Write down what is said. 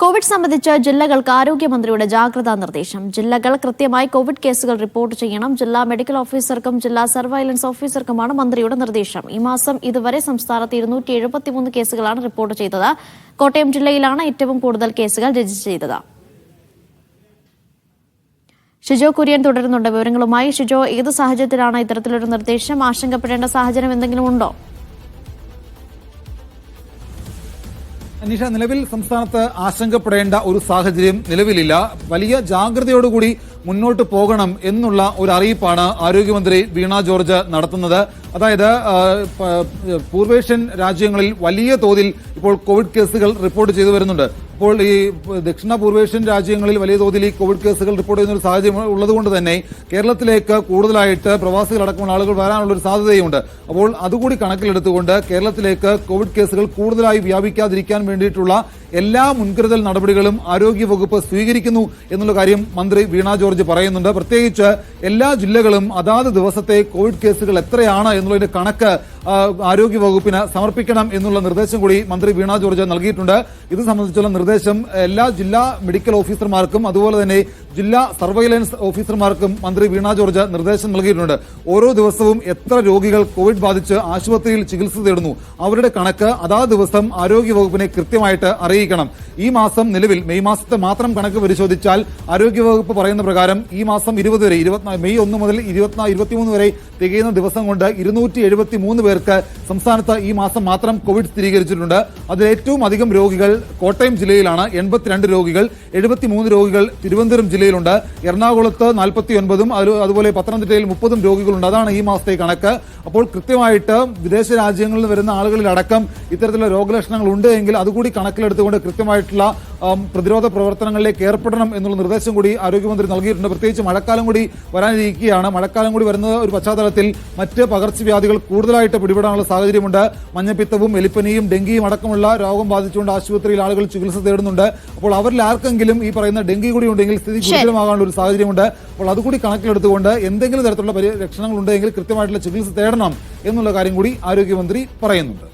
Covid സംബന്ധിച്ച് ജില്ലകൾക്ക് ആരോഗ്യമന്ത്രിയുടെ ജാഗ്രതാ നിർദ്ദേശം. ജില്ലകൾ കൃത്യമായി കോവിഡ് കേസുകൾ റിപ്പോർട്ട് ചെയ്യണം. ജില്ലാ മെഡിക്കൽ ഓഫീസർക്കും ജില്ലാ സർവൈലൻസ് ഓഫീസർക്കുമാണ് മന്ത്രിയുടെ നിർദ്ദേശം. ഈ മാസം ഇതുവരെ സംസ്ഥാനത്ത് 273 കേസുകളാണ് റിപ്പോർട്ട് ചെയ്തത്. കോട്ടയം ജില്ലയിലാണ് ഏറ്റവും കൂടുതൽ കേസുകൾ രജിസ്റ്റർ ചെയ്തത്. ഷിജോ കുര്യൻ തുടരുന്നുണ്ട് വിവരങ്ങളുമായി. ഷിജോ, ഏത് സാഹചര്യത്തിലാണ് ഇത്തരത്തിലൊരു നിർദ്ദേശം? ആശങ്കപ്പെടേണ്ട സാഹചര്യം എന്തെങ്കിലും ഉണ്ടോ? നിഷ, നിലവിൽ സംസ്ഥാനത്ത് ആശങ്കപ്പെടേണ്ട ഒരു സാഹചര്യം നിലവിലില്ല. വലിയ ജാഗ്രതയോടുകൂടി മുന്നോട്ട് പോകണം എന്നുള്ള ഒരു അറിയിപ്പാണ് ആരോഗ്യമന്ത്രി വീണ ജോർജ് നടത്തുന്നത്. അതായത് പൂർവേഷ്യൻ രാജ്യങ്ങളിൽ വലിയ തോതിൽ ഇപ്പോൾ കോവിഡ് കേസുകൾ റിപ്പോർട്ട് ചെയ്തു വരുന്നുണ്ട്. അപ്പോൾ ഈ ദക്ഷിണ പൂർവേഷ്യൻ രാജ്യങ്ങളിൽ വലിയ തോതിൽ ഈ കോവിഡ് കേസുകൾ റിപ്പോർട്ട് ചെയ്യുന്ന ഒരു സാഹചര്യം ഉള്ളതുകൊണ്ട് തന്നെ കേരളത്തിലേക്ക് കൂടുതലായിട്ട് പ്രവാസികളടക്കമുള്ള ആളുകൾ വരാനുള്ള ഒരു സാധ്യതയുണ്ട്. അപ്പോൾ അതുകൂടി കണക്കിലെടുത്തുകൊണ്ട് കേരളത്തിലേക്ക് കോവിഡ് കേസുകൾ കൂടുതലായി വ്യാപിക്കാതിരിക്കാൻ വേണ്ടിയിട്ടുള്ള എല്ലാ മുൻകരുതൽ നടപടികളും ആരോഗ്യവകുപ്പ് സ്വീകരിക്കുന്നു എന്നുള്ള കാര്യം മന്ത്രി വീണ ജോർജ് പറയുന്നുണ്ട്. പ്രത്യേകിച്ച് എല്ലാ ജില്ലകളും അതാത് ദിവസത്തെ കോവിഡ് കേസുകൾ എത്രയാണ് എന്നുള്ളതിന്റെ കണക്ക് ആരോഗ്യവകുപ്പിന് സമർപ്പിക്കണം എന്നുള്ള നിർദ്ദേശം കൂടി മന്ത്രി വീണ ജോർജ് നൽകിയിട്ടുണ്ട്. ഇത് സംബന്ധിച്ചുള്ള നിർദ്ദേശം എല്ലാ ജില്ലാ മെഡിക്കൽ ഓഫീസർമാർക്കും അതുപോലെ തന്നെ ജില്ലാ സർവൈലൻസ് ഓഫീസർമാർക്കും മന്ത്രി വീണ ജോർജ് നിർദ്ദേശം നൽകിയിട്ടുണ്ട്. ഓരോ ദിവസവും എത്ര രോഗികൾ കോവിഡ് ബാധിച്ച് ആശുപത്രിയിൽ ചികിത്സ തേടുന്നു അവരുടെ കണക്ക് അതാത് ദിവസം ആരോഗ്യവകുപ്പിനെ കൃത്യമായിട്ട് അറിയിക്കണം. ഈ മാസം നിലവിൽ മെയ് മാസത്തെ മാത്രം കണക്ക് പരിശോധിച്ചാൽ ആരോഗ്യവകുപ്പ് പറയുന്ന പ്രകാരം ഈ മാസം 20 വരെ മെയ് 1 മുതൽ 23 വരെ തികയുന്ന ദിവസം കൊണ്ട് 273 പേർക്ക് സംസ്ഥാനത്ത് ഈ മാസം മാത്രം കോവിഡ് സ്ഥിരീകരിച്ചിട്ടുണ്ട്. അതിൽ ഏറ്റവും അധികം രോഗികൾ കോട്ടയം ജില്ലയിലാണ്. 82 രോഗികൾ, 73 രോഗികൾ തിരുവനന്തപുരം ജില്ലയിലുണ്ട്. എറണാകുളത്ത് 49ഉം അതുപോലെ പത്തനംതിട്ടയിൽ 30 രോഗികളുണ്ട്. അതാണ് ഈ മാസത്തെ കണക്ക്. അപ്പോൾ കൃത്യമായിട്ട് വിദേശ രാജ്യങ്ങളിൽ വരുന്ന ആളുകളിലടക്കം ഇത്തരത്തിലുള്ള രോഗലക്ഷണങ്ങൾ ഉണ്ട് എങ്കിൽ അതുകൂടി കണക്കിലെടുത്തുകൊണ്ട് കൃത്യമായിട്ടുള്ള പ്രതിരോധ പ്രവർത്തനങ്ങളിലേക്ക് ഏർപ്പെടണം എന്നുള്ള നിർദ്ദേശം കൂടി ആരോഗ്യമന്ത്രി നൽകിയിട്ടുണ്ട്. പ്രത്യേകിച്ച് മഴക്കാലം കൂടി വരാനിരിക്കുകയാണ്. മഴക്കാലം കൂടി വരുന്ന ഒരു പശ്ചാത്തലത്തിൽ മറ്റ് പകർച്ചവ്യാധികൾ കൂടുതലായിട്ട് പിടിപെടാനുള്ള സാഹചര്യമുണ്ട്. മഞ്ഞപ്പിത്തവും എലിപ്പനിയും ഡെങ്കിയും അടക്കമുള്ള രോഗം ബാധിച്ചുകൊണ്ട് ആശുപത്രിയിൽ ആളുകൾ ചികിത്സ തേടുന്നുണ്ട്. അപ്പോൾ അവരിൽ ആർക്കെങ്കിലും ഈ പറയുന്ന ഡെങ്കി കൂടി ഉണ്ടെങ്കിൽ സ്ഥിതി ഗുരുതരമാകാനുള്ള ഒരു സാഹചര്യമുണ്ട്. അപ്പോൾ അതുകൂടി കണക്കിലെടുത്തുകൊണ്ട് എന്തെങ്കിലും തരത്തിലുള്ള ലക്ഷണങ്ങൾ ഉണ്ടെങ്കിൽ കൃത്യമായിട്ടുള്ള ചികിത്സ തേടണം എന്നുള്ള കാര്യം കൂടി ആരോഗ്യമന്ത്രി പറയുന്നുണ്ട്.